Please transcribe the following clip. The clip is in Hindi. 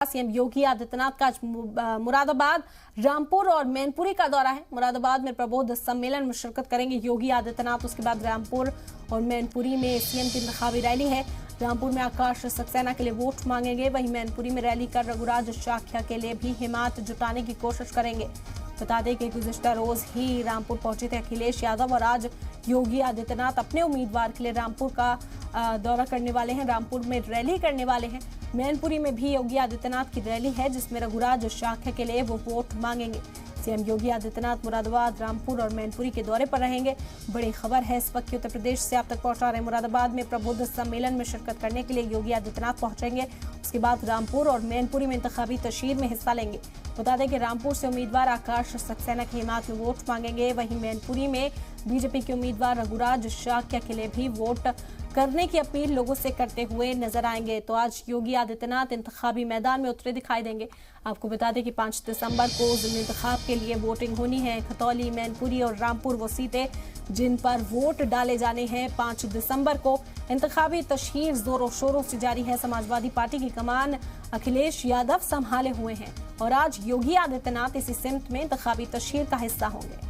सीएम योगी आदित्यनाथ का आज मुरादाबाद, रामपुर और मैनपुरी का दौरा है। मुरादाबाद में प्रबोध सम्मेलन में शिरकत करेंगे योगी आदित्यनाथ। उसके बाद रामपुर और मैनपुरी में सीएम की इंतखाबी रैली है। रामपुर में आकाश सक्सेना के लिए वोट मांगेंगे, वहीं मैनपुरी में रैली कर रघुराज शाक्या के लिए भी हिम्मत जुटाने की कोशिश करेंगे। बता दें कि गुज़िश्ता रोज ही रामपुर पहुंचे थे अखिलेश यादव और आज योगी आदित्यनाथ अपने उम्मीदवार के लिए रामपुर का दौरा करने वाले हैं, रामपुर में रैली करने वाले हैं। मैनपुरी में भी योगी आदित्यनाथ की रैली है जिसमें रघुराज शाक्या के लिए वो वोट मांगेंगे। सीएम योगी आदित्यनाथ मुरादाबाद, रामपुर और मैनपुरी के दौरे पर रहेंगे। बड़ी खबर है इस वक्त उत्तर प्रदेश से आप तक पहुंचा रहे। मुरादाबाद में प्रबुद्ध सम्मेलन में शिरकत करने के लिए योगी आदित्यनाथ पहुंचेंगे। उसके बाद रामपुर और मैनपुरी में इंतखाबी तशहीर में हिस्सा लेंगे। बता दें कि रामपुर से उम्मीदवार आकाश सक्सेना की हिमायत में वोट मांगेंगे, वहीं मैनपुरी में बीजेपी के उम्मीदवार रघुराज शाक्या के लिए भी वोट करने की अपील लोगों से करते हुए नजर आएंगे। तो आज योगी आदित्यनाथ इंतखाबी मैदान में उतरे दिखाई देंगे। आपको बता दें कि 5 दिसंबर को ज़िमनी इंतखाब के लिए वोटिंग होनी है। खतौली, मैनपुरी और रामपुर वो सीटें जिन पर वोट डाले जाने हैं। 5 दिसंबर को इंतखाबी तशहीर जोरों शोरों से जारी है। समाजवादी पार्टी की कमान अखिलेश यादव संभाले हुए हैं और आज योगी आदित्यनाथ इसी सिमत में इंतखाबी तशहीर का हिस्सा होंगे।